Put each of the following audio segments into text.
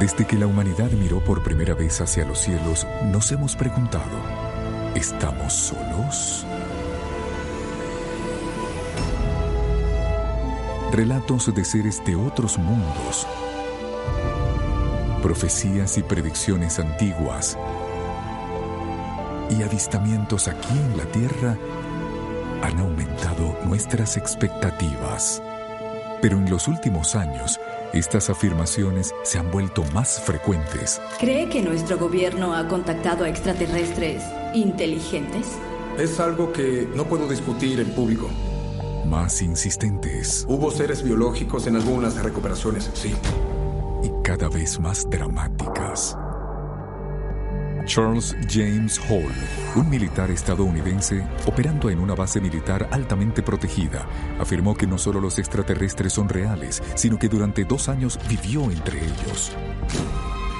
Desde que la humanidad miró por primera vez hacia los cielos, nos hemos preguntado, ¿estamos solos? Relatos de seres de otros mundos, profecías y predicciones antiguas y avistamientos aquí en la Tierra han aumentado nuestras expectativas. Pero en los últimos años, estas afirmaciones se han vuelto más frecuentes. ¿Cree que nuestro gobierno ha contactado a extraterrestres inteligentes? Es algo que no puedo discutir en público. Más insistentes. Hubo seres biológicos en algunas recuperaciones, sí. Y cada vez más dramáticas. Charles James Hall, un militar estadounidense operando en una base militar altamente protegida, afirmó que no solo los extraterrestres son reales, sino que durante 2 años vivió entre ellos.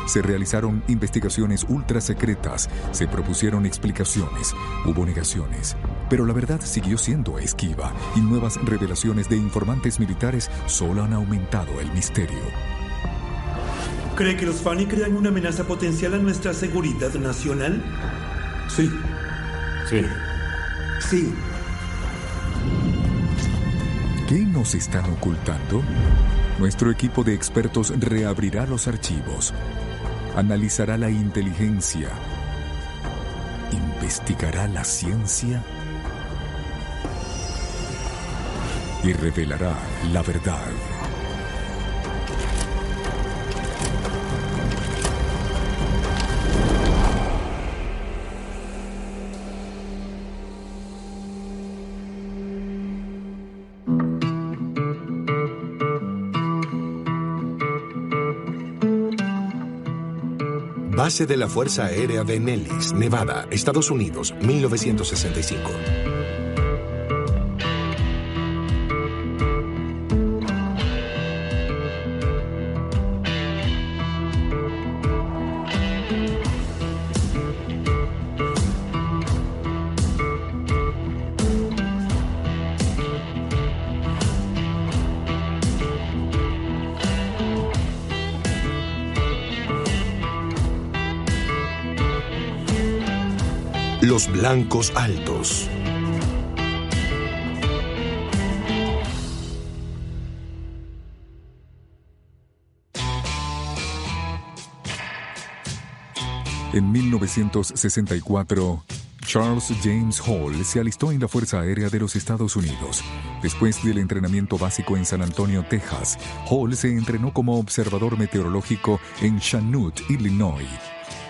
Se realizaron investigaciones ultra secretas, se propusieron explicaciones, hubo negaciones, pero la verdad siguió siendo esquiva y nuevas revelaciones de informantes militares solo han aumentado el misterio. ¿Cree que los Fanny crean una amenaza potencial a nuestra seguridad nacional? Sí. Sí. Sí. ¿Qué nos están ocultando? Nuestro equipo de expertos reabrirá los archivos, analizará la inteligencia, investigará la ciencia y revelará la verdad. Base de la Fuerza Aérea de Nellis, Nevada, Estados Unidos, 1965. Los blancos altos. En 1964, Charles James Hall se alistó en la Fuerza Aérea de los Estados Unidos. Después del entrenamiento básico en San Antonio, Texas, Hall se entrenó como observador meteorológico en Chanute, Illinois.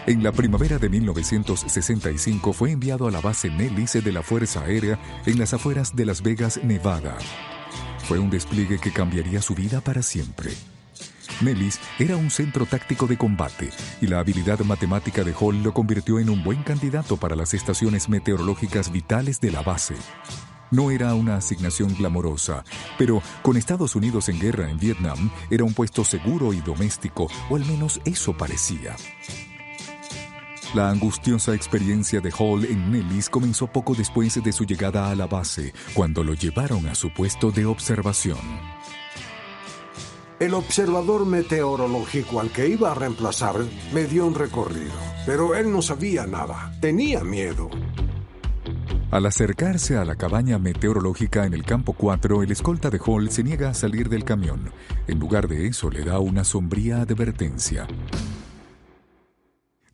En la primavera de 1965 fue enviado a la base Nellis de la Fuerza Aérea en las afueras de Las Vegas, Nevada. Fue un despliegue que cambiaría su vida para siempre. Nellis era un centro táctico de combate y la habilidad matemática de Hall lo convirtió en un buen candidato para las estaciones meteorológicas vitales de la base. No era una asignación glamorosa, pero con Estados Unidos en guerra en Vietnam era un puesto seguro y doméstico, o al menos eso parecía. La angustiosa experiencia de Hall en Nellis comenzó poco después de su llegada a la base, cuando lo llevaron a su puesto de observación. El observador meteorológico al que iba a reemplazar me dio un recorrido, pero él no sabía nada, tenía miedo. Al acercarse a la cabaña meteorológica en el campo 4, el escolta de Hall se niega a salir del camión. En lugar de eso, le da una sombría advertencia.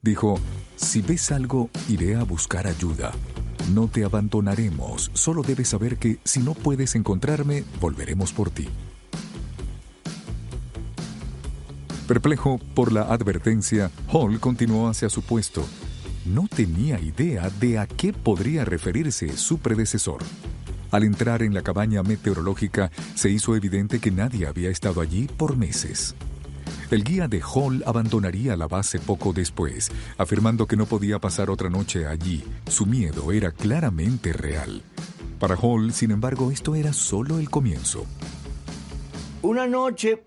Dijo: si ves algo, iré a buscar ayuda. No te abandonaremos, solo debes saber que si no puedes encontrarme, volveremos por ti. Perplejo por la advertencia, Hall continuó hacia su puesto. No tenía idea de a qué podría referirse su predecesor. Al entrar en la cabaña meteorológica, se hizo evidente que nadie había estado allí por meses. El guía de Hall abandonaría la base poco después, afirmando que no podía pasar otra noche allí. Su miedo era claramente real. Para Hall, sin embargo, esto era solo el comienzo. Una noche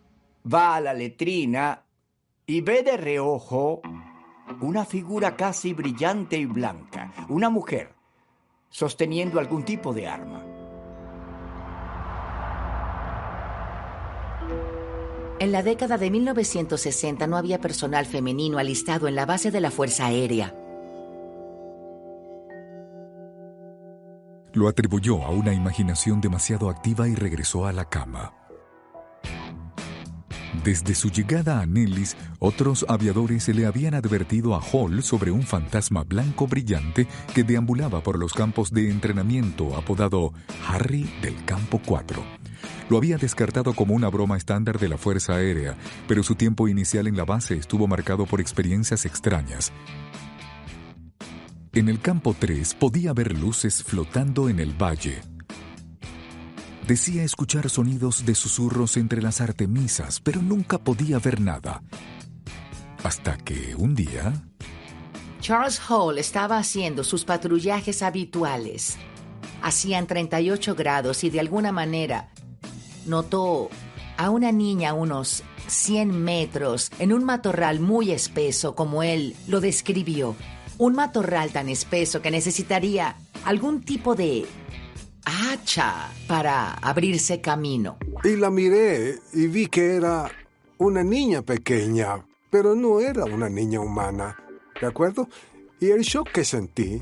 va a la letrina y ve de reojo una figura casi brillante y blanca, una mujer, sosteniendo algún tipo de arma. En la década de 1960 no había personal femenino alistado en la base de la Fuerza Aérea. Lo atribuyó a una imaginación demasiado activa y regresó a la cama. Desde su llegada a Nellis, otros aviadores le habían advertido a Hall sobre un fantasma blanco brillante que deambulaba por los campos de entrenamiento apodado Harry del Campo 4. Lo había descartado como una broma estándar de la Fuerza Aérea, pero su tiempo inicial en la base estuvo marcado por experiencias extrañas. En el Campo 3 podía ver luces flotando en el valle. Decía escuchar sonidos de susurros entre las artemisas, pero nunca podía ver nada. Hasta que un día... Charles Hall estaba haciendo sus patrullajes habituales. Hacían 38 grados y de alguna manera notó a una niña a unos 100 metros en un matorral muy espeso, como él lo describió. Un matorral tan espeso que necesitaría algún tipo de hacha para abrirse camino. Y la miré y vi que era una niña pequeña, pero no era una niña humana, ¿de acuerdo? Y el shock que sentí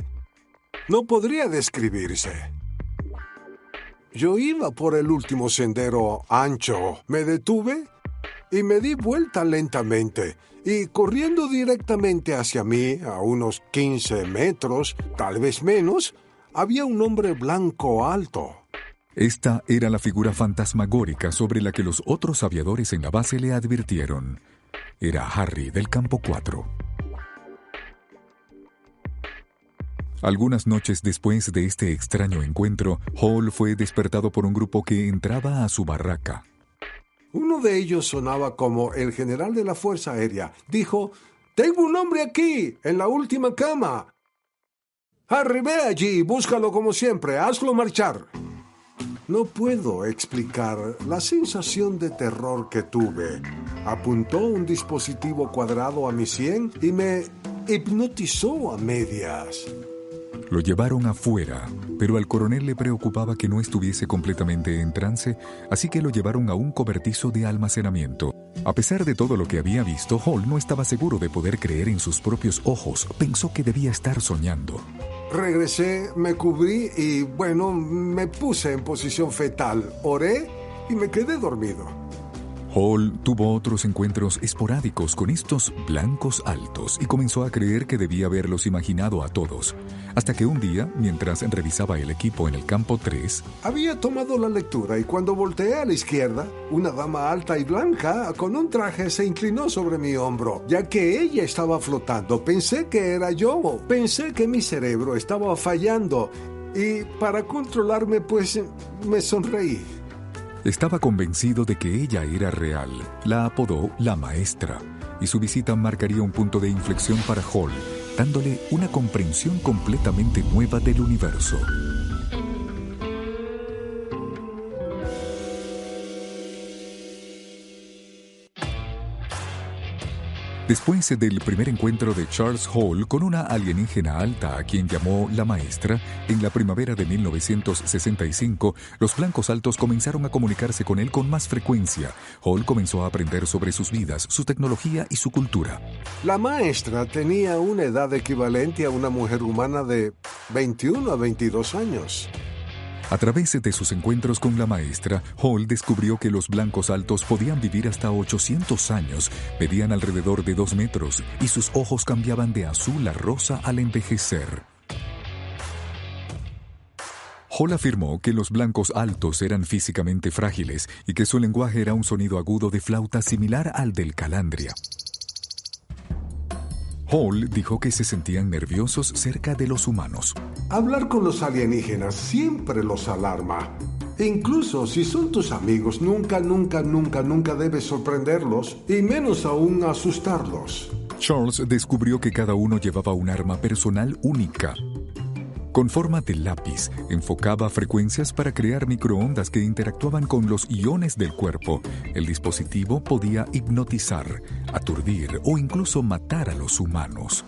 no podría describirse. Yo iba por el último sendero ancho, me detuve y me di vuelta lentamente. Y corriendo directamente hacia mí, a unos 15 metros, tal vez menos, había un hombre blanco alto. Esta era la figura fantasmagórica sobre la que los otros aviadores en la base le advirtieron. Era Harry del Campo 4. Algunas noches después de este extraño encuentro, Hall fue despertado por un grupo que entraba a su barraca. Uno de ellos sonaba como el general de la Fuerza Aérea. Dijo: «Tengo un hombre aquí, en la última cama. Harry, ve allí, búscalo como siempre, hazlo marchar». No puedo explicar la sensación de terror que tuve. Apuntó un dispositivo cuadrado a mi sien y me hipnotizó a medias. Lo llevaron afuera, pero al coronel le preocupaba que no estuviese completamente en trance, así que lo llevaron a un cobertizo de almacenamiento. A pesar de todo lo que había visto, Hall no estaba seguro de poder creer en sus propios ojos. Pensó que debía estar soñando. Regresé, me cubrí y, me puse en posición fetal. Oré y me quedé dormido. Hall tuvo otros encuentros esporádicos con estos blancos altos y comenzó a creer que debía haberlos imaginado a todos. Hasta que un día, mientras revisaba el equipo en el Campo 3... Había tomado la lectura y cuando volteé a la izquierda, una dama alta y blanca con un traje se inclinó sobre mi hombro. Ya que ella estaba flotando, pensé que era yo. Pensé que mi cerebro estaba fallando y para controlarme, me sonreí. Estaba convencido de que ella era real. La apodó la maestra, y su visita marcaría un punto de inflexión para Hall, dándole una comprensión completamente nueva del universo. Después del primer encuentro de Charles Hall con una alienígena alta a quien llamó la maestra, en la primavera de 1965, los blancos altos comenzaron a comunicarse con él con más frecuencia. Hall comenzó a aprender sobre sus vidas, su tecnología y su cultura. La maestra tenía una edad equivalente a una mujer humana de 21 a 22 años. A través de sus encuentros con la maestra, Hall descubrió que los blancos altos podían vivir hasta 800 años, medían alrededor de 2 metros y sus ojos cambiaban de azul a rosa al envejecer. Hall afirmó que los blancos altos eran físicamente frágiles y que su lenguaje era un sonido agudo de flauta similar al del calandria. Hall dijo que se sentían nerviosos cerca de los humanos. Hablar con los alienígenas siempre los alarma. Incluso si son tus amigos, nunca debes sorprenderlos y menos aún asustarlos. Charles descubrió que cada uno llevaba un arma personal única. Con forma de lápiz, enfocaba frecuencias para crear microondas que interactuaban con los iones del cuerpo. El dispositivo podía hipnotizar, aturdir o incluso matar a los humanos.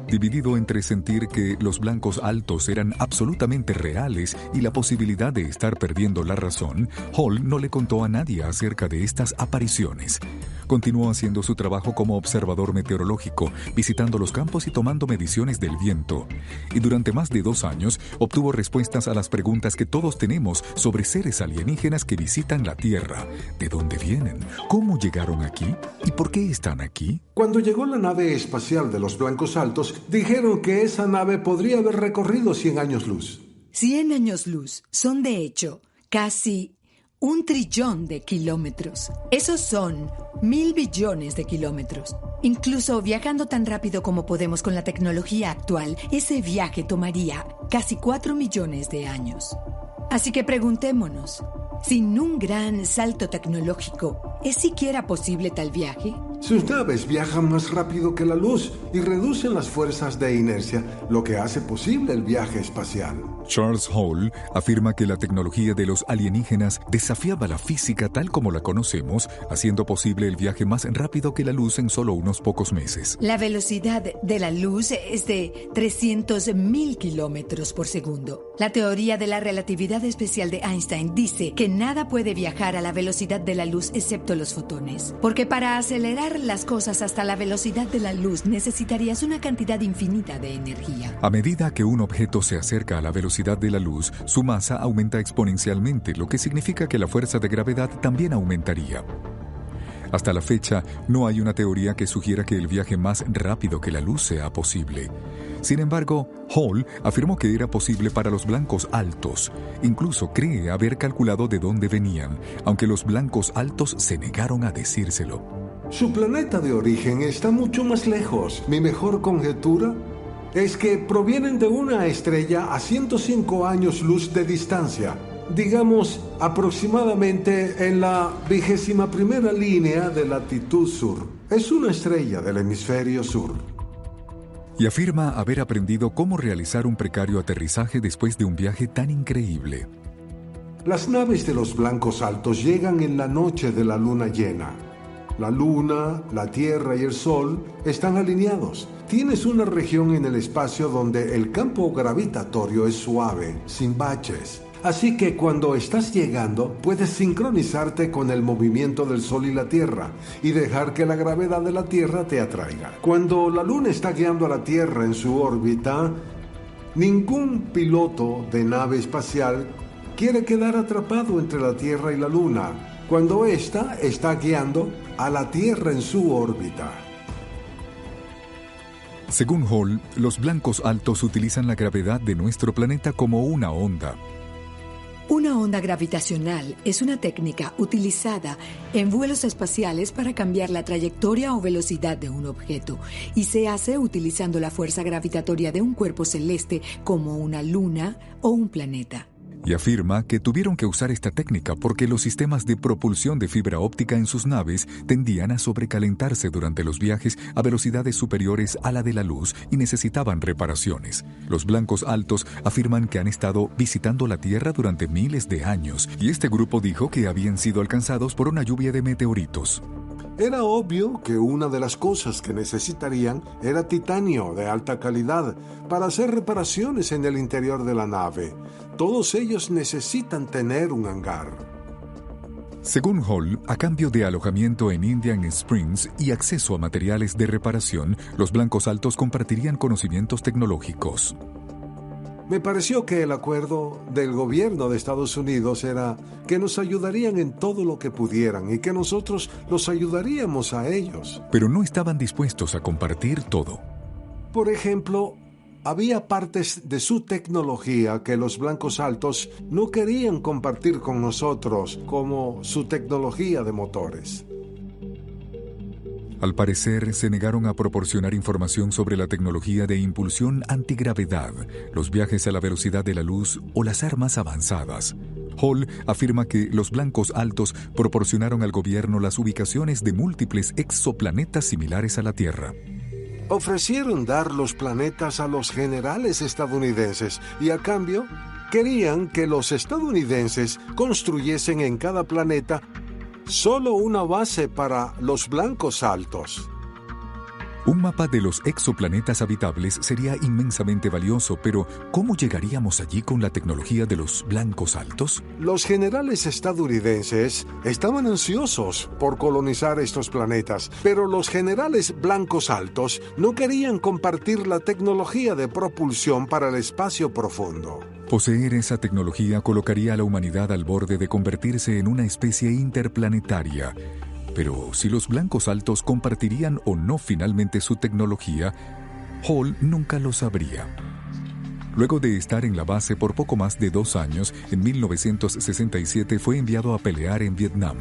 Dividido entre sentir que los blancos altos eran absolutamente reales y la posibilidad de estar perdiendo la razón, Hall no le contó a nadie acerca de estas apariciones. Continuó haciendo su trabajo como observador meteorológico, visitando los campos y tomando mediciones del viento. Y durante más de 2 años obtuvo respuestas a las preguntas que todos tenemos sobre seres alienígenas que visitan la Tierra. ¿De dónde vienen? ¿Cómo llegaron aquí? ¿Y por qué están aquí? Cuando llegó la nave espacial de los blancos altos, dijeron que esa nave podría haber recorrido 100 años luz. 100 años luz son, de hecho, casi 1 trillón de kilómetros. Esos son 1.000 billones de kilómetros. Incluso viajando tan rápido como podemos con la tecnología actual, ese viaje tomaría casi 4 millones de años. Así que preguntémonos, sin un gran salto tecnológico, ¿es siquiera posible tal viaje? Sus naves viajan más rápido que la luz y reducen las fuerzas de inercia, lo que hace posible el viaje espacial. Charles Hall afirma que la tecnología de los alienígenas desafiaba la física tal como la conocemos, haciendo posible el viaje más rápido que la luz en solo unos pocos meses. La velocidad de la luz es de 300.000 kilómetros por segundo. La teoría de la relatividad especial de Einstein dice que nada puede viajar a la velocidad de la luz excepto los fotones, porque para acelerar las cosas hasta la velocidad de la luz necesitarías una cantidad infinita de energía. A medida que un objeto se acerca a la velocidad de la luz, su masa aumenta exponencialmente, lo que significa que la fuerza de gravedad también aumentaría. Hasta la fecha, no hay una teoría que sugiera que el viaje más rápido que la luz sea posible. Sin embargo, Hall afirmó que era posible para los blancos altos. Incluso cree haber calculado de dónde venían, aunque los blancos altos se negaron a decírselo. Su planeta de origen está mucho más lejos. Mi mejor conjetura es que provienen de una estrella a 105 años luz de distancia. Digamos, aproximadamente en la 21ª línea de latitud sur. Es una estrella del hemisferio sur. Y afirma haber aprendido cómo realizar un precario aterrizaje después de un viaje tan increíble. Las naves de los blancos altos llegan en la noche de la luna llena. La luna, la Tierra y el Sol están alineados. Tienes una región en el espacio donde el campo gravitatorio es suave, sin baches. Así que cuando estás llegando, puedes sincronizarte con el movimiento del Sol y la Tierra y dejar que la gravedad de la Tierra te atraiga. Cuando la Luna está guiando a la Tierra en su órbita, ningún piloto de nave espacial quiere quedar atrapado entre la Tierra y la Luna, cuando ésta está guiando a la Tierra en su órbita. Según Hall, los blancos altos utilizan la gravedad de nuestro planeta como una onda. Una onda gravitacional es una técnica utilizada en vuelos espaciales para cambiar la trayectoria o velocidad de un objeto, y se hace utilizando la fuerza gravitatoria de un cuerpo celeste como una luna o un planeta. Y afirma que tuvieron que usar esta técnica porque los sistemas de propulsión de fibra óptica en sus naves tendían a sobrecalentarse durante los viajes a velocidades superiores a la de la luz y necesitaban reparaciones. Los blancos altos afirman que han estado visitando la Tierra durante miles de años, y este grupo dijo que habían sido alcanzados por una lluvia de meteoritos. Era obvio que una de las cosas que necesitarían era titanio de alta calidad para hacer reparaciones en el interior de la nave. Todos ellos necesitan tener un hangar. Según Hall, a cambio de alojamiento en Indian Springs y acceso a materiales de reparación, los blancos altos compartirían conocimientos tecnológicos. Me pareció que el acuerdo del gobierno de Estados Unidos era que nos ayudarían en todo lo que pudieran y que nosotros los ayudaríamos a ellos. Pero no estaban dispuestos a compartir todo. Por ejemplo, había partes de su tecnología que los blancos altos no querían compartir con nosotros, como su tecnología de motores. Al parecer, se negaron a proporcionar información sobre la tecnología de impulsión antigravedad, los viajes a la velocidad de la luz o las armas avanzadas. Hall afirma que los blancos altos proporcionaron al gobierno las ubicaciones de múltiples exoplanetas similares a la Tierra. Ofrecieron dar los planetas a los generales estadounidenses y a cambio querían que los estadounidenses construyesen en cada planeta solo una base para los blancos altos. Un mapa de los exoplanetas habitables sería inmensamente valioso, pero ¿cómo llegaríamos allí con la tecnología de los blancos altos? Los generales estadounidenses estaban ansiosos por colonizar estos planetas, pero los generales blancos altos no querían compartir la tecnología de propulsión para el espacio profundo. Poseer esa tecnología colocaría a la humanidad al borde de convertirse en una especie interplanetaria. Pero si los blancos altos compartirían o no finalmente su tecnología, Hall nunca lo sabría. Luego de estar en la base por poco más de 2 años, en 1967 fue enviado a pelear en Vietnam.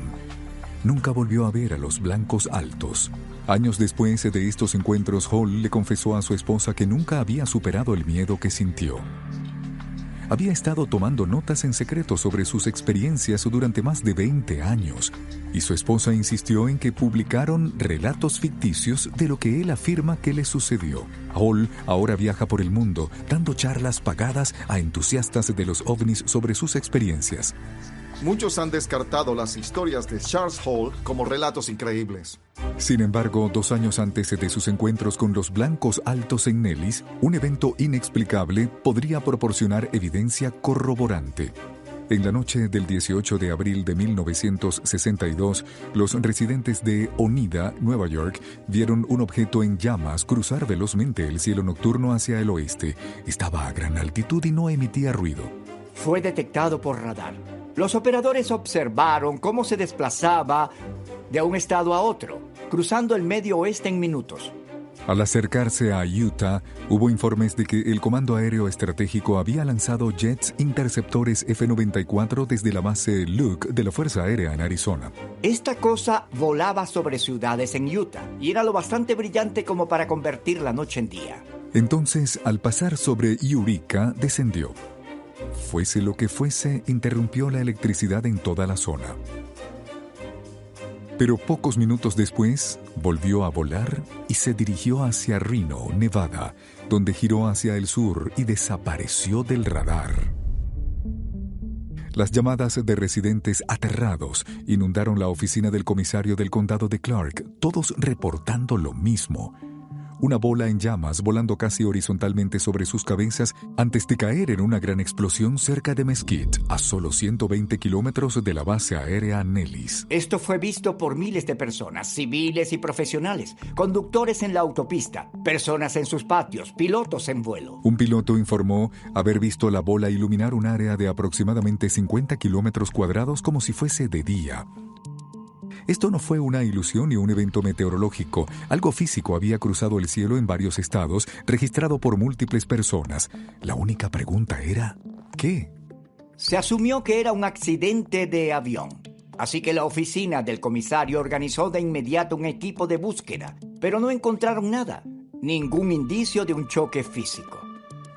Nunca volvió a ver a los blancos altos. Años después de estos encuentros, Hall le confesó a su esposa que nunca había superado el miedo que sintió. Había estado tomando notas en secreto sobre sus experiencias durante más de 20 años, y su esposa insistió en que publicaron relatos ficticios de lo que él afirma que le sucedió. Hall ahora viaja por el mundo, dando charlas pagadas a entusiastas de los ovnis sobre sus experiencias. Muchos han descartado las historias de Charles Hall como relatos increíbles. Sin embargo, 2 años antes de sus encuentros con los blancos altos en Nellis, un evento inexplicable podría proporcionar evidencia corroborante. En la noche del 18 de abril de 1962, los residentes de Oneida, Nueva York, vieron un objeto en llamas cruzar velozmente el cielo nocturno hacia el oeste. Estaba a gran altitud y no emitía ruido. Fue detectado por radar. Los operadores observaron cómo se desplazaba de un estado a otro, cruzando el medio oeste en minutos. Al acercarse a Utah, hubo informes de que el Comando Aéreo Estratégico había lanzado jets interceptores F-94 desde la base Luke de la Fuerza Aérea en Arizona. Esta cosa volaba sobre ciudades en Utah y era lo bastante brillante como para convertir la noche en día. Entonces, al pasar sobre Eureka, descendió. Fuese lo que fuese, interrumpió la electricidad en toda la zona. Pero pocos minutos después, volvió a volar y se dirigió hacia Reno, Nevada, donde giró hacia el sur y desapareció del radar. Las llamadas de residentes aterrados inundaron la oficina del comisario del condado de Clark, todos reportando lo mismo. Una bola en llamas volando casi horizontalmente sobre sus cabezas antes de caer en una gran explosión cerca de Mesquite, a solo 120 kilómetros de la base aérea Nellis. Esto fue visto por miles de personas, civiles y profesionales, conductores en la autopista, personas en sus patios, pilotos en vuelo. Un piloto informó haber visto la bola iluminar un área de aproximadamente 50 kilómetros cuadrados como si fuese de día. Esto no fue una ilusión ni un evento meteorológico. Algo físico había cruzado el cielo en varios estados, registrado por múltiples personas. La única pregunta era, ¿qué? Se asumió que era un accidente de avión. Así que la oficina del comisario organizó de inmediato un equipo de búsqueda, pero no encontraron nada, ningún indicio de un choque físico.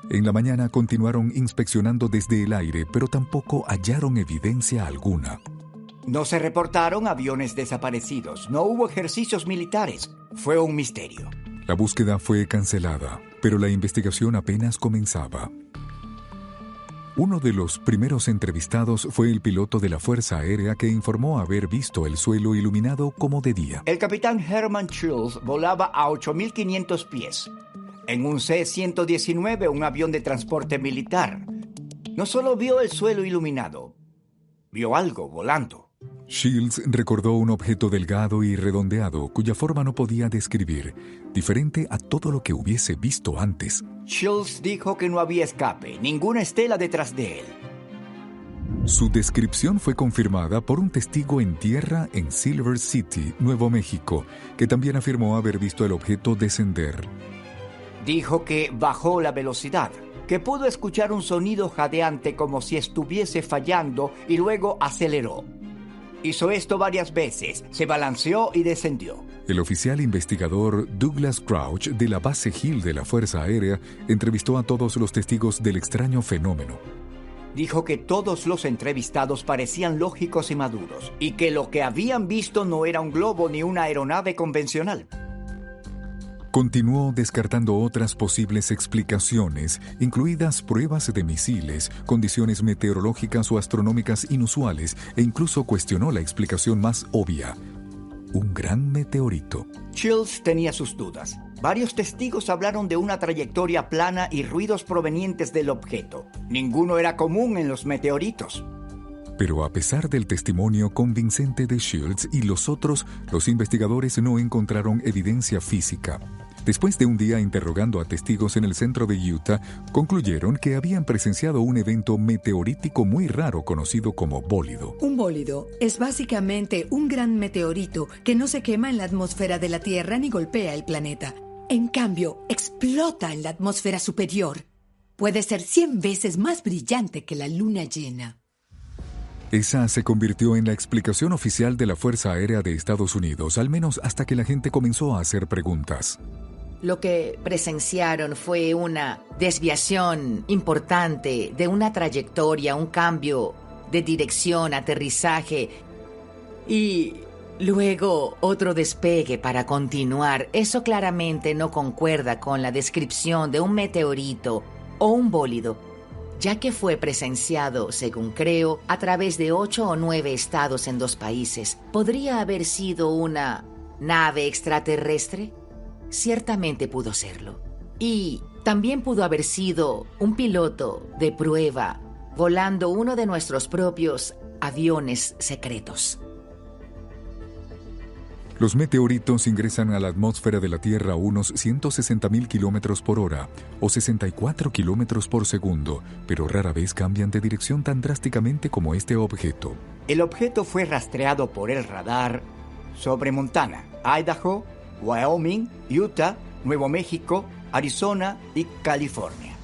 En la mañana continuaron inspeccionando desde el aire, pero tampoco hallaron evidencia alguna. No se reportaron aviones desaparecidos, no hubo ejercicios militares, fue un misterio. La búsqueda fue cancelada, pero la investigación apenas comenzaba. Uno de los primeros entrevistados fue el piloto de la Fuerza Aérea que informó haber visto el suelo iluminado como de día. El capitán Herman Schultz volaba a 8.500 pies, en un C-119, un avión de transporte militar. No solo vio el suelo iluminado, vio algo volando. Shields recordó un objeto delgado y redondeado cuya forma no podía describir, diferente a todo lo que hubiese visto antes. Shields dijo que no había escape, ninguna estela detrás de él. Su descripción fue confirmada por un testigo en tierra en Silver City, Nuevo México, que también afirmó haber visto el objeto descender. Dijo que bajó la velocidad, que pudo escuchar un sonido jadeante como si estuviese fallando y luego aceleró. Hizo esto varias veces, se balanceó y descendió. El oficial investigador Douglas Crouch de la base Hill de la Fuerza Aérea entrevistó a todos los testigos del extraño fenómeno. Dijo que todos los entrevistados parecían lógicos y maduros, y que lo que habían visto no era un globo ni una aeronave convencional. Continuó descartando otras posibles explicaciones, incluidas pruebas de misiles, condiciones meteorológicas o astronómicas inusuales, e incluso cuestionó la explicación más obvia: un gran meteorito. Shields tenía sus dudas. Varios testigos hablaron de una trayectoria plana y ruidos provenientes del objeto. Ninguno era común en los meteoritos. Pero a pesar del testimonio convincente de Shields y los otros, los investigadores no encontraron evidencia física. Después de un día interrogando a testigos en el centro de Utah, concluyeron que habían presenciado un evento meteorítico muy raro conocido como bólido. Un bólido es básicamente un gran meteorito que no se quema en la atmósfera de la Tierra ni golpea el planeta. En cambio, explota en la atmósfera superior. Puede ser 100 veces más brillante que la luna llena. Esa se convirtió en la explicación oficial de la Fuerza Aérea de Estados Unidos, al menos hasta que la gente comenzó a hacer preguntas. Lo que presenciaron fue una desviación importante de una trayectoria, un cambio de dirección, aterrizaje y luego otro despegue para continuar. Eso claramente no concuerda con la descripción de un meteorito o un bólido, ya que fue presenciado, según creo, a través de 8 o 9 estados en 2 países. ¿Podría haber sido una nave extraterrestre? Ciertamente pudo serlo. Y también pudo haber sido un piloto de prueba volando uno de nuestros propios aviones secretos. Los meteoritos ingresan a la atmósfera de la Tierra a unos 160.000 kilómetros por hora o 64 kilómetros por segundo, pero rara vez cambian de dirección tan drásticamente como este objeto. El objeto fue rastreado por el radar sobre Montana, Idaho, Wyoming, Utah, Nuevo México, Arizona y California.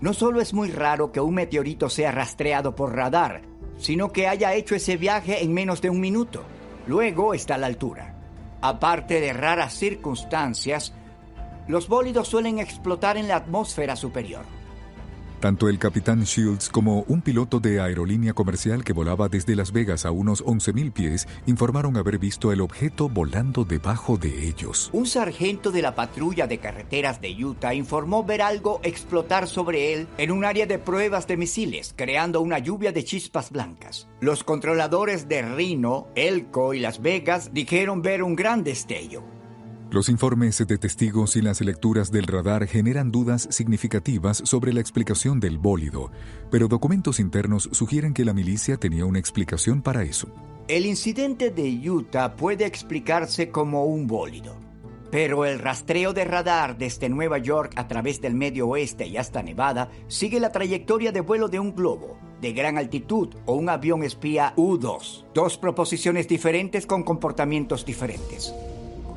No solo es muy raro que un meteorito sea rastreado por radar, sino que haya hecho ese viaje en menos de 1 minuto. Luego está la altura. Aparte de raras circunstancias, los bólidos suelen explotar en la atmósfera superior. Tanto el capitán Shields como un piloto de aerolínea comercial que volaba desde Las Vegas a unos 11.000 pies informaron haber visto el objeto volando debajo de ellos. Un sargento de la patrulla de carreteras de Utah informó ver algo explotar sobre él en un área de pruebas de misiles, creando una lluvia de chispas blancas. Los controladores de Reno, Elko y Las Vegas dijeron ver un gran destello. Los informes de testigos y las lecturas del radar generan dudas significativas sobre la explicación del bólido, pero documentos internos sugieren que la milicia tenía una explicación para eso. El incidente de Utah puede explicarse como un bólido, pero el rastreo de radar desde Nueva York a través del Medio Oeste y hasta Nevada sigue la trayectoria de vuelo de un globo de gran altitud o un avión espía U-2, 2 proposiciones diferentes con comportamientos diferentes.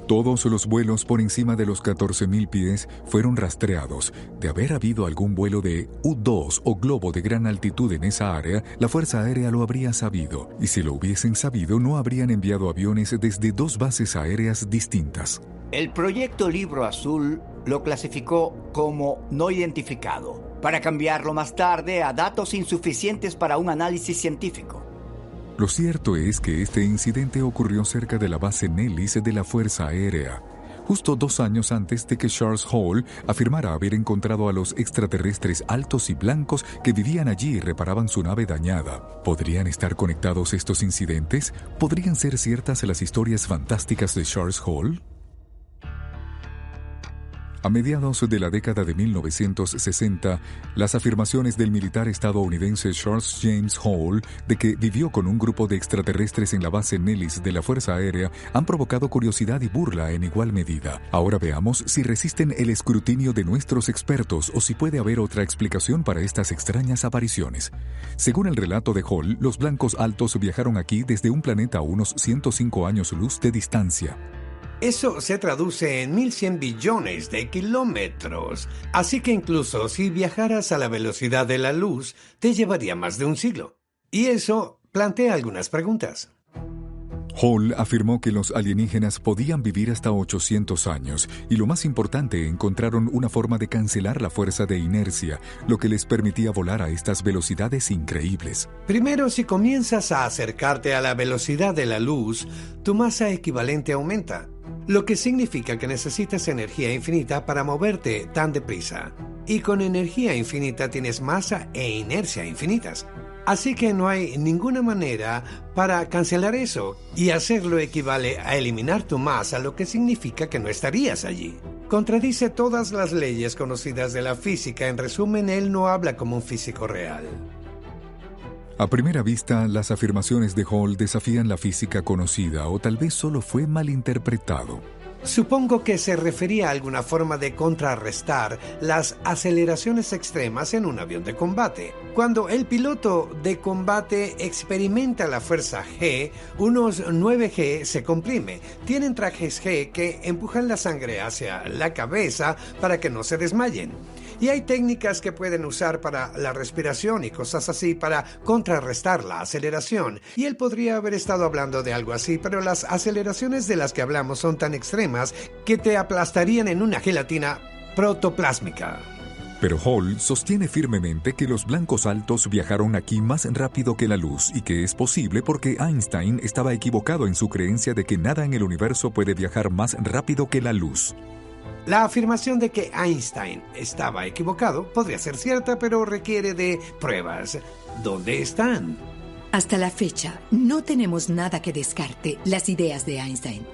Todos los vuelos por encima de los 14.000 pies fueron rastreados. De haber habido algún vuelo de U-2 o globo de gran altitud en esa área, la Fuerza Aérea lo habría sabido. Y si lo hubiesen sabido, no habrían enviado aviones desde 2 bases aéreas distintas. El proyecto Libro Azul lo clasificó como no identificado, para cambiarlo más tarde a datos insuficientes para un análisis científico. Lo cierto es que este incidente ocurrió cerca de la base Nellis de la Fuerza Aérea, justo 2 años antes de que Charles Hall afirmara haber encontrado a los extraterrestres altos y blancos que vivían allí y reparaban su nave dañada. ¿Podrían estar conectados estos incidentes? ¿Podrían ser ciertas las historias fantásticas de Charles Hall? A mediados de la década de 1960, las afirmaciones del militar estadounidense Charles James Hall de que vivió con un grupo de extraterrestres en la base Nellis de la Fuerza Aérea han provocado curiosidad y burla en igual medida. Ahora veamos si resisten el escrutinio de nuestros expertos o si puede haber otra explicación para estas extrañas apariciones. Según el relato de Hall, los blancos altos viajaron aquí desde un planeta a unos 105 años luz de distancia. Eso se traduce en 1.100 billones de kilómetros. Así que incluso si viajaras a la velocidad de la luz, te llevaría más de un siglo. Y eso plantea algunas preguntas. Hall afirmó que los alienígenas podían vivir hasta 800 años y lo más importante, encontraron una forma de cancelar la fuerza de inercia, lo que les permitía volar a estas velocidades increíbles. Primero, si comienzas a acercarte a la velocidad de la luz, tu masa equivalente aumenta, lo que significa que necesitas energía infinita para moverte tan deprisa. Y con energía infinita tienes masa e inercia infinitas. Así que no hay ninguna manera para cancelar eso, y hacerlo equivale a eliminar tu masa, lo que significa que no estarías allí. Contradice todas las leyes conocidas de la física. En resumen, él no habla como un físico real. A primera vista, las afirmaciones de Hall desafían la física conocida, o tal vez solo fue malinterpretado. Supongo que se refería a alguna forma de contrarrestar las aceleraciones extremas en un avión de combate. Cuando el piloto de combate experimenta la fuerza G, unos 9G se comprime. Tienen trajes G que empujan la sangre hacia la cabeza para que no se desmayen. Y hay técnicas que pueden usar para la respiración y cosas así para contrarrestar la aceleración. Y él podría haber estado hablando de algo así, pero las aceleraciones de las que hablamos son tan extremas que te aplastarían en una gelatina protoplásmica. Pero Hall sostiene firmemente que los blancos altos viajaron aquí más rápido que la luz y que es posible porque Einstein estaba equivocado en su creencia de que nada en el universo puede viajar más rápido que la luz. La afirmación de que Einstein estaba equivocado podría ser cierta, pero requiere de pruebas. ¿Dónde están? Hasta la fecha, no tenemos nada que descarte las ideas de Einstein.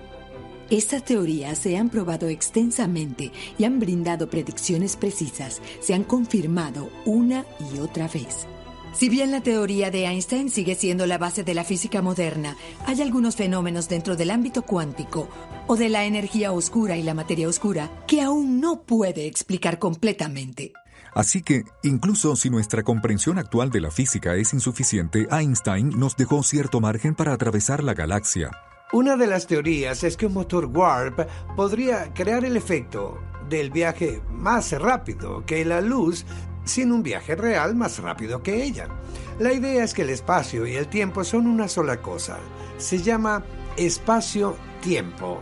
Estas teorías se han probado extensamente y han brindado predicciones precisas. Se han confirmado una y otra vez. Si bien la teoría de Einstein sigue siendo la base de la física moderna, hay algunos fenómenos dentro del ámbito cuántico o de la energía oscura y la materia oscura que aún no puede explicar completamente. Así que, incluso si nuestra comprensión actual de la física es insuficiente, Einstein nos dejó cierto margen para atravesar la galaxia. Una de las teorías es que un motor warp podría crear el efecto del viaje más rápido que la luz sin un viaje real más rápido que ella. La idea es que el espacio y el tiempo son una sola cosa. Se llama espacio-tiempo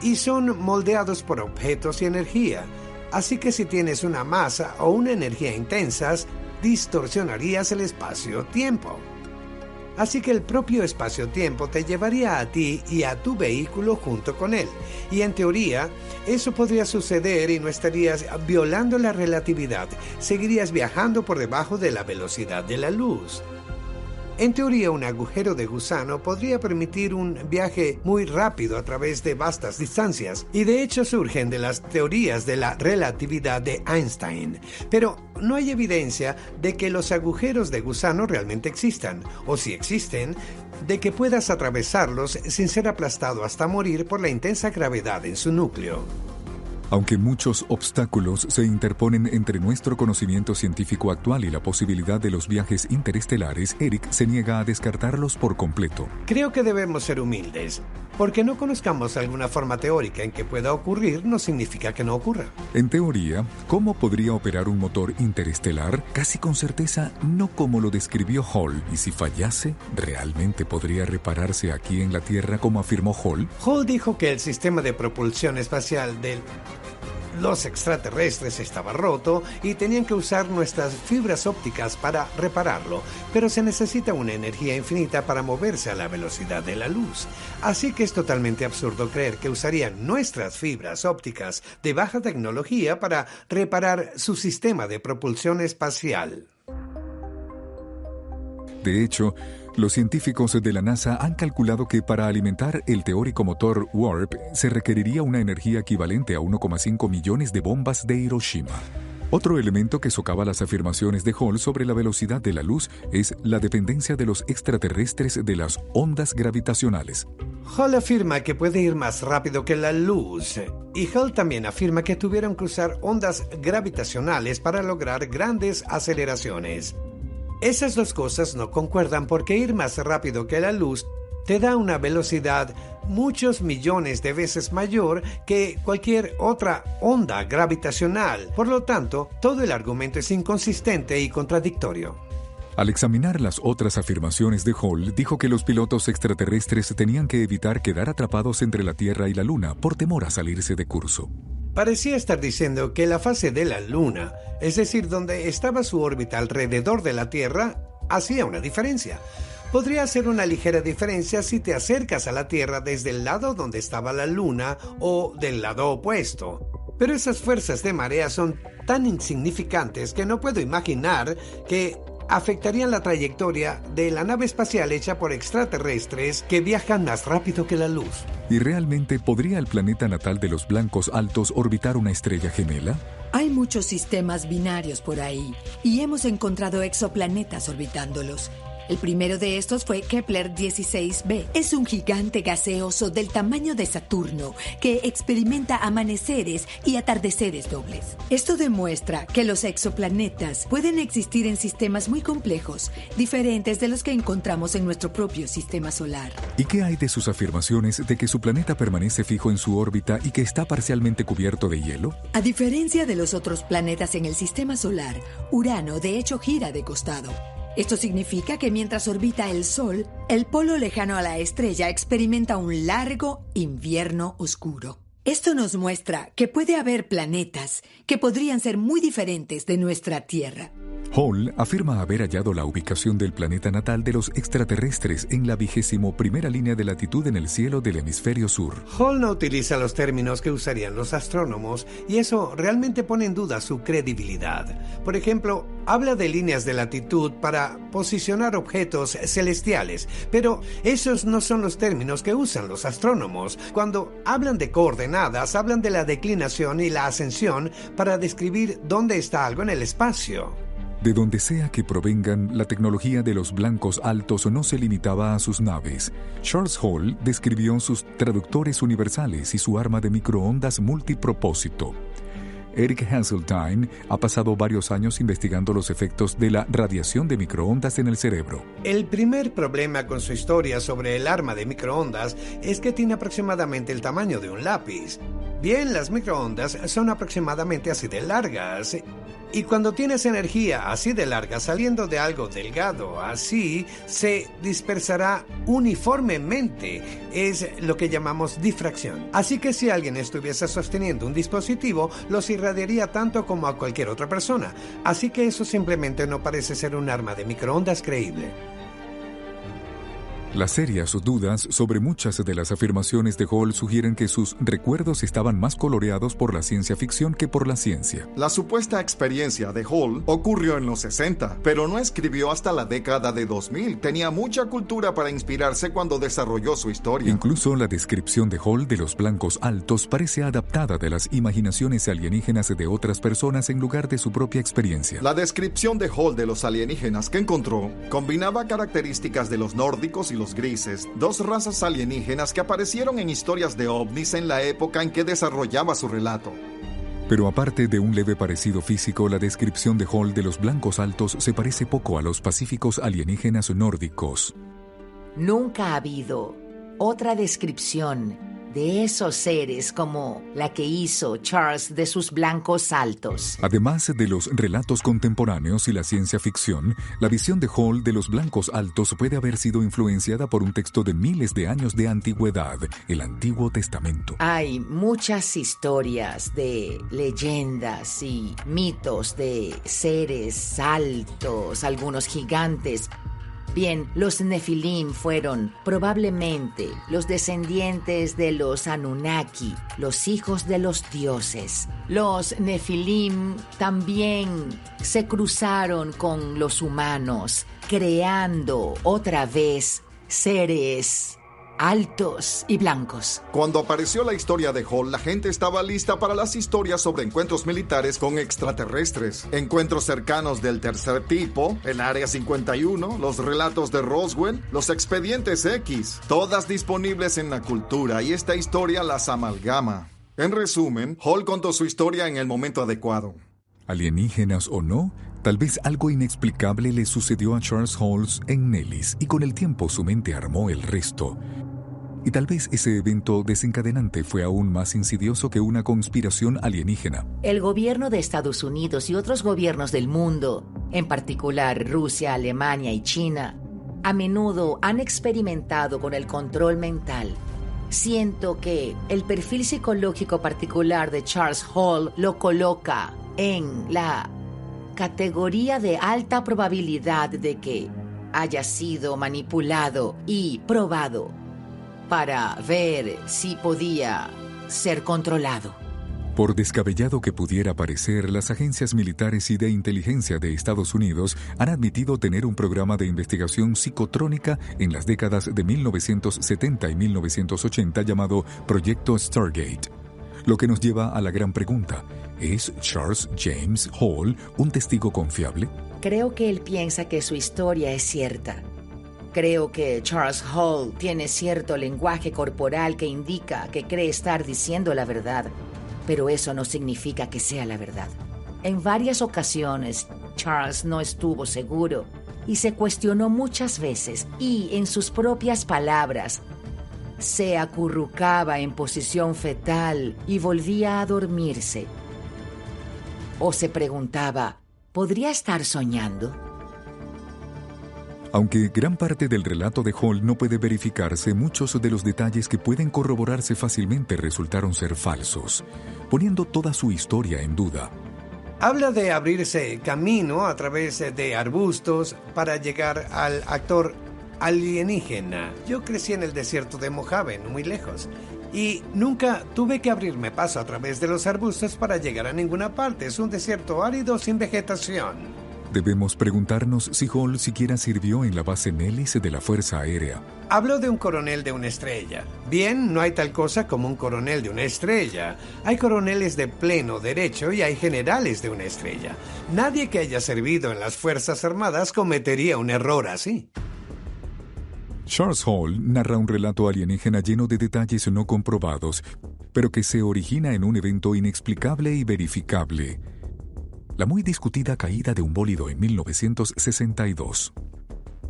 y son moldeados por objetos y energía. Así que si tienes una masa o una energía intensas, distorsionarías el espacio-tiempo. Así que el propio espacio-tiempo te llevaría a ti y a tu vehículo junto con él. Y en teoría, eso podría suceder y no estarías violando la relatividad. Seguirías viajando por debajo de la velocidad de la luz. En teoría, un agujero de gusano podría permitir un viaje muy rápido a través de vastas distancias, y de hecho surgen de las teorías de la relatividad de Einstein. Pero no hay evidencia de que los agujeros de gusano realmente existan, o si existen, de que puedas atravesarlos sin ser aplastado hasta morir por la intensa gravedad en su núcleo. Aunque muchos obstáculos se interponen entre nuestro conocimiento científico actual y la posibilidad de los viajes interestelares, Eric se niega a descartarlos por completo. Creo que debemos ser humildes. Porque no conozcamos alguna forma teórica en que pueda ocurrir, no significa que no ocurra. En teoría, ¿cómo podría operar un motor interestelar? Casi con certeza, no como lo describió Hall. Y si fallase, ¿realmente podría repararse aquí en la Tierra como afirmó Hall? Hall dijo que el sistema de propulsión espacial de los extraterrestres estaba roto y tenían que usar nuestras fibras ópticas para repararlo, pero se necesita una energía infinita para moverse a la velocidad de la luz. Así que es totalmente absurdo creer que usarían nuestras fibras ópticas de baja tecnología para reparar su sistema de propulsión espacial. De hecho, los científicos de la NASA han calculado que para alimentar el teórico motor Warp se requeriría una energía equivalente a 1,5 millones de bombas de Hiroshima. Otro elemento que socava las afirmaciones de Hall sobre la velocidad de la luz es la dependencia de los extraterrestres de las ondas gravitacionales. Hall afirma que puede ir más rápido que la luz, y Hall también afirma que tuvieron que usar ondas gravitacionales para lograr grandes aceleraciones. Esas dos cosas no concuerdan porque ir más rápido que la luz te da una velocidad muchos millones de veces mayor que cualquier otra onda gravitacional. Por lo tanto, todo el argumento es inconsistente y contradictorio. Al examinar las otras afirmaciones de Hall, dijo que los pilotos extraterrestres tenían que evitar quedar atrapados entre la Tierra y la Luna por temor a salirse de curso. Parecía estar diciendo que la fase de la Luna, es decir, donde estaba su órbita alrededor de la Tierra, hacía una diferencia. Podría hacer una ligera diferencia si te acercas a la Tierra desde el lado donde estaba la Luna o del lado opuesto. Pero esas fuerzas de marea son tan insignificantes que no puedo imaginar que afectarían la trayectoria de la nave espacial hecha por extraterrestres que viajan más rápido que la luz. ¿Y realmente podría el planeta natal de los blancos altos orbitar una estrella gemela? Hay muchos sistemas binarios por ahí y hemos encontrado exoplanetas orbitándolos. El primero de estos fue Kepler 16b. Es un gigante gaseoso del tamaño de Saturno que experimenta amaneceres y atardeceres dobles. Esto demuestra que los exoplanetas pueden existir en sistemas muy complejos, diferentes de los que encontramos en nuestro propio sistema solar. ¿Y qué hay de sus afirmaciones de que su planeta permanece fijo en su órbita y que está parcialmente cubierto de hielo? A diferencia de los otros planetas en el sistema solar, Urano de hecho gira de costado. Esto significa que mientras orbita el Sol, el polo lejano a la estrella experimenta un largo invierno oscuro. Esto nos muestra que puede haber planetas que podrían ser muy diferentes de nuestra Tierra. Hall afirma haber hallado la ubicación del planeta natal de los extraterrestres en la 21ª línea de latitud en el cielo del hemisferio sur. Hall no utiliza los términos que usarían los astrónomos y eso realmente pone en duda su credibilidad. Por ejemplo, habla de líneas de latitud para posicionar objetos celestiales, pero esos no son los términos que usan los astrónomos. Cuando hablan de coordenadas, hablan de la declinación y la ascensión para describir dónde está algo en el espacio. De donde sea que provengan, la tecnología de los blancos altos no se limitaba a sus naves. Charles Hall describió sus traductores universales y su arma de microondas multipropósito. Eric Hasseltine ha pasado varios años investigando los efectos de la radiación de microondas en el cerebro. El primer problema con su historia sobre el arma de microondas es que tiene aproximadamente el tamaño de un lápiz. Bien, las microondas son aproximadamente así de largas. Y cuando tienes energía así de larga saliendo de algo delgado así, se dispersará uniformemente. Es lo que llamamos difracción. Así que si alguien estuviese sosteniendo un dispositivo, los irradiaría tanto como a cualquier otra persona. Así que eso simplemente no parece ser un arma de microondas creíble. Las serias dudas sobre muchas de las afirmaciones de Hall sugieren que sus recuerdos estaban más coloreados por la ciencia ficción que por la ciencia. La supuesta experiencia de Hall ocurrió en los 60, pero no escribió hasta la década de 2000. Tenía mucha cultura para inspirarse cuando desarrolló su historia. Incluso la descripción de Hall de los blancos altos parece adaptada de las imaginaciones alienígenas de otras personas en lugar de su propia experiencia. La descripción de Hall de los alienígenas que encontró combinaba características de los nórdicos y los grises, dos razas alienígenas que aparecieron en historias de ovnis en la época en que desarrollaba su relato. Pero aparte de un leve parecido físico, la descripción de Hall de los blancos altos se parece poco a los pacíficos alienígenas nórdicos. Nunca ha habido otra descripción de esos seres como la que hizo Charles de sus blancos altos. Además de los relatos contemporáneos y la ciencia ficción, la visión de Hall de los blancos altos puede haber sido influenciada por un texto de miles de años de antigüedad, el Antiguo Testamento. Hay muchas historias de leyendas y mitos de seres altos, algunos gigantes. Bien, los Nefilim fueron probablemente los descendientes de los Anunnaki, los hijos de los dioses. Los Nefilim también se cruzaron con los humanos, creando otra vez seres altos y blancos. Cuando apareció la historia de Hall, la gente estaba lista para las historias sobre encuentros militares con extraterrestres, encuentros cercanos del tercer tipo, el Área 51, los relatos de Roswell, los expedientes X, todas disponibles en la cultura, y esta historia las amalgama. En resumen, Hall contó su historia en el momento adecuado. Alienígenas o no, tal vez algo inexplicable le sucedió a Charles Hall en Nellis, y con el tiempo su mente armó el resto. Y tal vez ese evento desencadenante fue aún más insidioso que una conspiración alienígena. El gobierno de Estados Unidos y otros gobiernos del mundo, en particular Rusia, Alemania y China, a menudo han experimentado con el control mental. Siento que el perfil psicológico particular de Charles Hall lo coloca en la categoría de alta probabilidad de que haya sido manipulado y probado para ver si podía ser controlado. Por descabellado que pudiera parecer, las agencias militares y de inteligencia de Estados Unidos han admitido tener un programa de investigación psicotrónica en las décadas de 1970 y 1980 llamado Proyecto Stargate. Lo que nos lleva a la gran pregunta: ¿es Charles James Hall un testigo confiable? Creo que él piensa que su historia es cierta. Creo que Charles Hall tiene cierto lenguaje corporal que indica que cree estar diciendo la verdad, pero eso no significa que sea la verdad. En varias ocasiones, Charles no estuvo seguro y se cuestionó muchas veces y, en sus propias palabras, se acurrucaba en posición fetal y volvía a dormirse. O se preguntaba, ¿podría estar soñando? Aunque gran parte del relato de Hall no puede verificarse, muchos de los detalles que pueden corroborarse fácilmente resultaron ser falsos, poniendo toda su historia en duda. Habla de abrirse camino a través de arbustos para llegar al actor alienígena. Yo crecí en el desierto de Mojave, muy lejos, y nunca tuve que abrirme paso a través de los arbustos para llegar a ninguna parte. Es un desierto árido sin vegetación. Debemos preguntarnos si Hall siquiera sirvió en la base Nellis de la Fuerza Aérea. Habló de un coronel de una estrella. Bien, no hay tal cosa como un coronel de una estrella. Hay coroneles de pleno derecho y hay generales de una estrella. Nadie que haya servido en las Fuerzas Armadas cometería un error así. Charles Hall narra un relato alienígena lleno de detalles no comprobados, pero que se origina en un evento inexplicable y verificable: la muy discutida caída de un bólido en 1962.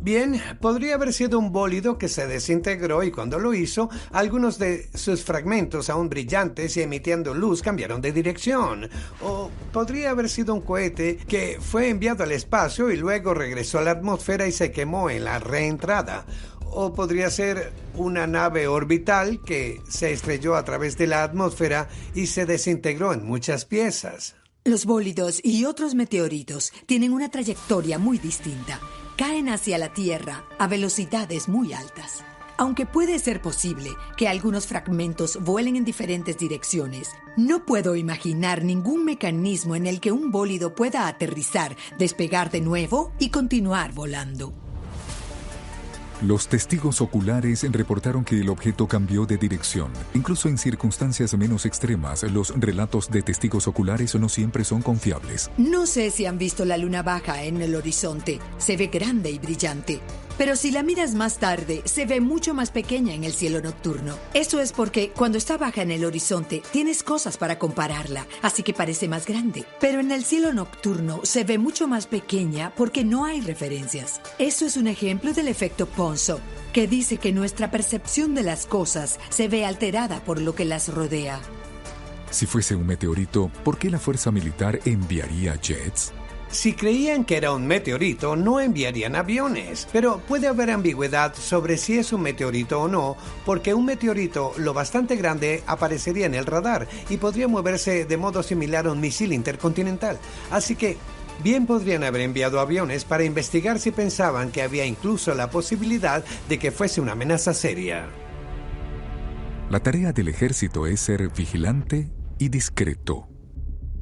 Bien, podría haber sido un bólido que se desintegró y cuando lo hizo, algunos de sus fragmentos aún brillantes y emitiendo luz cambiaron de dirección. O podría haber sido un cohete que fue enviado al espacio y luego regresó a la atmósfera y se quemó en la reentrada. O podría ser una nave orbital que se estrelló a través de la atmósfera y se desintegró en muchas piezas. Los bólidos y otros meteoritos tienen una trayectoria muy distinta. Caen hacia la Tierra a velocidades muy altas. Aunque puede ser posible que algunos fragmentos vuelen en diferentes direcciones, no puedo imaginar ningún mecanismo en el que un bólido pueda aterrizar, despegar de nuevo y continuar volando. Los testigos oculares reportaron que el objeto cambió de dirección. Incluso en circunstancias menos extremas, los relatos de testigos oculares no siempre son confiables. No sé si han visto la luna baja en el horizonte. Se ve grande y brillante. Pero si la miras más tarde, se ve mucho más pequeña en el cielo nocturno. Eso es porque cuando está baja en el horizonte, tienes cosas para compararla, así que parece más grande. Pero en el cielo nocturno se ve mucho más pequeña porque no hay referencias. Eso es un ejemplo del efecto Ponzo, que dice que nuestra percepción de las cosas se ve alterada por lo que las rodea. Si fuese un meteorito, ¿por qué la fuerza militar enviaría jets? Si creían que era un meteorito, no enviarían aviones. Pero puede haber ambigüedad sobre si es un meteorito o no, porque un meteorito lo bastante grande aparecería en el radar y podría moverse de modo similar a un misil intercontinental. Así que bien podrían haber enviado aviones para investigar si pensaban que había incluso la posibilidad de que fuese una amenaza seria. La tarea del ejército es ser vigilante y discreto.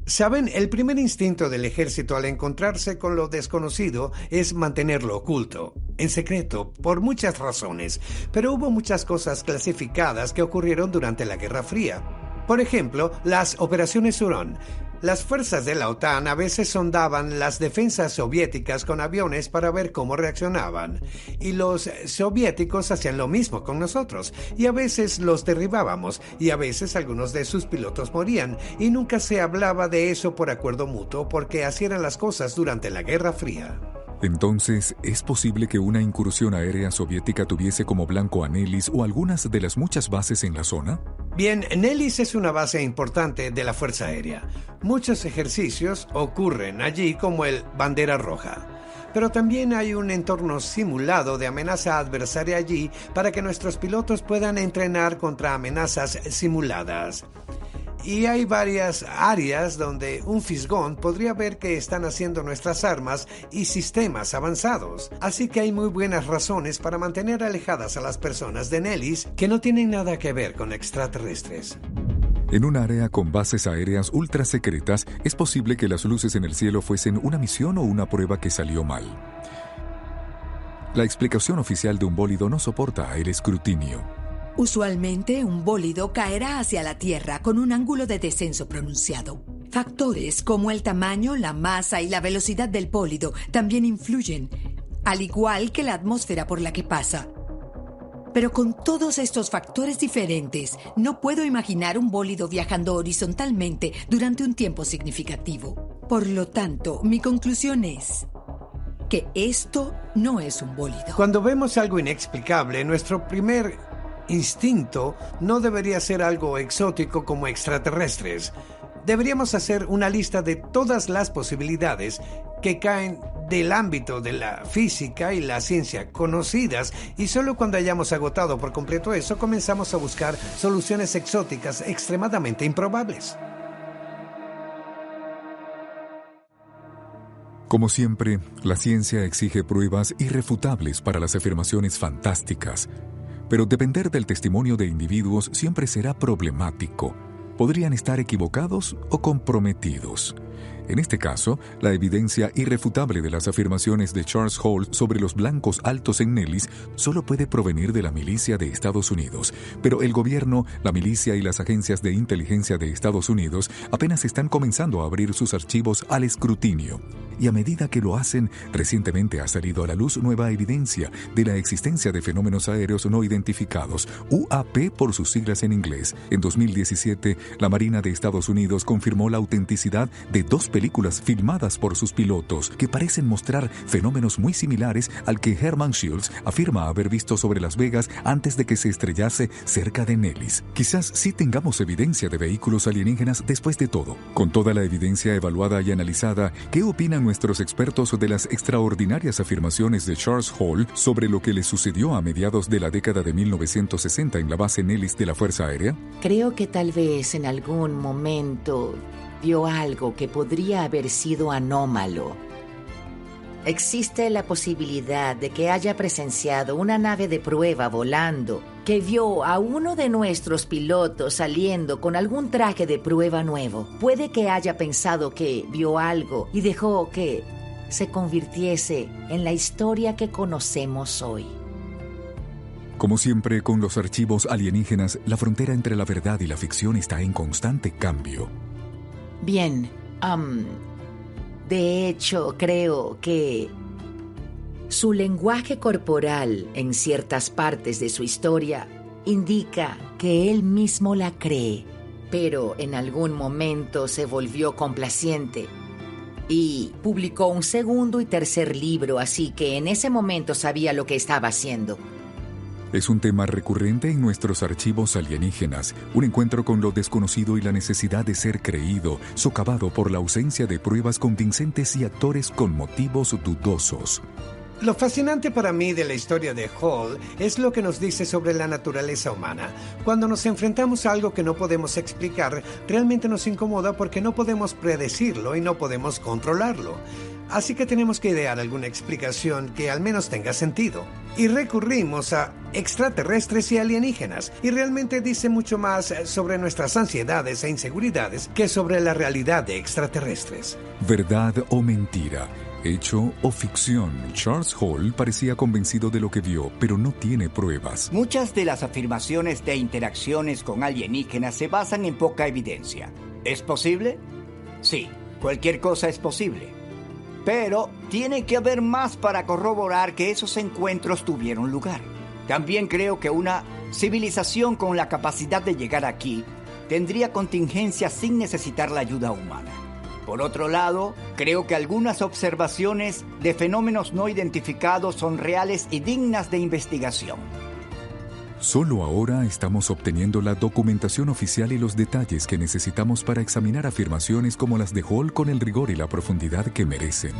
Saben, el primer instinto del ejército al encontrarse con lo desconocido es mantenerlo oculto, en secreto, por muchas razones. Pero hubo muchas cosas clasificadas que ocurrieron durante la Guerra Fría. Por ejemplo, las operaciones Hurón. Las fuerzas de la OTAN a veces sondaban las defensas soviéticas con aviones para ver cómo reaccionaban. Y los soviéticos hacían lo mismo con nosotros. Y a veces los derribábamos. Y a veces algunos de sus pilotos morían. Y nunca se hablaba de eso por acuerdo mutuo porque así eran las cosas durante la Guerra Fría. Entonces, ¿es posible que una incursión aérea soviética tuviese como blanco a Nellis o algunas de las muchas bases en la zona? Bien, Nellis es una base importante de la Fuerza Aérea. Muchos ejercicios ocurren allí como el Bandera Roja. Pero también hay un entorno simulado de amenaza adversaria allí para que nuestros pilotos puedan entrenar contra amenazas simuladas. Y hay varias áreas donde un fisgón podría ver que están haciendo nuestras armas y sistemas avanzados. Así que hay muy buenas razones para mantener alejadas a las personas de Nellis que no tienen nada que ver con extraterrestres. En un área con bases aéreas ultra secretas, es posible que las luces en el cielo fuesen una misión o una prueba que salió mal. La explicación oficial de un bólido no soporta el escrutinio. Usualmente, un bólido caerá hacia la Tierra con un ángulo de descenso pronunciado. Factores como el tamaño, la masa y la velocidad del bólido también influyen, al igual que la atmósfera por la que pasa. Pero con todos estos factores diferentes, no puedo imaginar un bólido viajando horizontalmente durante un tiempo significativo. Por lo tanto, mi conclusión es que esto no es un bólido. Cuando vemos algo inexplicable, nuestro primer instinto no debería ser algo exótico como extraterrestres. Deberíamos hacer una lista de todas las posibilidades que caen del ámbito de la física y la ciencia conocidas, y solo cuando hayamos agotado por completo eso, comenzamos a buscar soluciones exóticas extremadamente improbables. Como siempre, la ciencia exige pruebas irrefutables para las afirmaciones fantásticas, pero depender del testimonio de individuos siempre será problemático. Podrían estar equivocados o comprometidos. En este caso, la evidencia irrefutable de las afirmaciones de Charles Hall sobre los blancos altos en Nellis solo puede provenir de la milicia de Estados Unidos. Pero el gobierno, la milicia y las agencias de inteligencia de Estados Unidos apenas están comenzando a abrir sus archivos al escrutinio. Y a medida que lo hacen, recientemente ha salido a la luz nueva evidencia de la existencia de fenómenos aéreos no identificados, UAP por sus siglas en inglés. En 2017, la Marina de Estados Unidos confirmó la autenticidad de 2 películas filmadas por sus pilotos que parecen mostrar fenómenos muy similares al que Herman Shields afirma haber visto sobre Las Vegas antes de que se estrellase cerca de Nellis. Quizás sí tengamos evidencia de vehículos alienígenas después de todo. Con toda la evidencia evaluada y analizada, ¿qué opinan nuestros expertos de las extraordinarias afirmaciones de Charles Hall sobre lo que le sucedió a mediados de la década de 1960 en la base Nellis de la Fuerza Aérea? Creo que tal vez en algún momento vio algo que podría haber sido anómalo. Existe la posibilidad de que haya presenciado una nave de prueba volando, que vio a uno de nuestros pilotos saliendo con algún traje de prueba nuevo. Puede que haya pensado que vio algo y dejó que se convirtiese en la historia que conocemos hoy. Como siempre, con los archivos alienígenas, la frontera entre la verdad y la ficción está en constante cambio. Bien, de hecho, creo que su lenguaje corporal en ciertas partes de su historia indica que él mismo la cree, pero en algún momento se volvió complaciente y publicó un segundo y tercer libro, así que en ese momento sabía lo que estaba haciendo. Es un tema recurrente en nuestros archivos alienígenas, un encuentro con lo desconocido y la necesidad de ser creído, socavado por la ausencia de pruebas convincentes y actores con motivos dudosos. Lo fascinante para mí de la historia de Hall es lo que nos dice sobre la naturaleza humana. Cuando nos enfrentamos a algo que no podemos explicar, realmente nos incomoda porque no podemos predecirlo y no podemos controlarlo. Así que tenemos que idear alguna explicación que al menos tenga sentido. Y recurrimos a extraterrestres y alienígenas. Y realmente dice mucho más sobre nuestras ansiedades e inseguridades que sobre la realidad de extraterrestres. ¿Verdad o mentira? ¿Hecho o ficción? Charles Hall parecía convencido de lo que vio, pero no tiene pruebas. Muchas de las afirmaciones de interacciones con alienígenas se basan en poca evidencia. ¿Es posible? Sí, cualquier cosa es posible. Pero tiene que haber más para corroborar que esos encuentros tuvieron lugar. También creo que una civilización con la capacidad de llegar aquí tendría contingencias sin necesitar la ayuda humana. Por otro lado, creo que algunas observaciones de fenómenos no identificados son reales y dignas de investigación. Solo ahora estamos obteniendo la documentación oficial y los detalles que necesitamos para examinar afirmaciones como las de Hall con el rigor y la profundidad que merecen.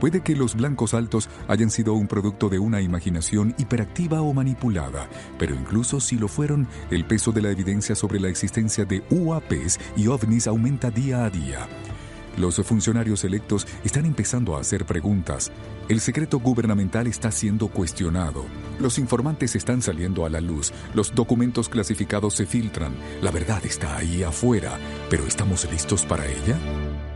Puede que los blancos altos hayan sido un producto de una imaginación hiperactiva o manipulada, pero incluso si lo fueron, el peso de la evidencia sobre la existencia de UAPs y ovnis aumenta día a día. Los funcionarios electos están empezando a hacer preguntas. El secreto gubernamental está siendo cuestionado. Los informantes están saliendo a la luz. Los documentos clasificados se filtran. La verdad está ahí afuera. ¿Pero estamos listos para ella?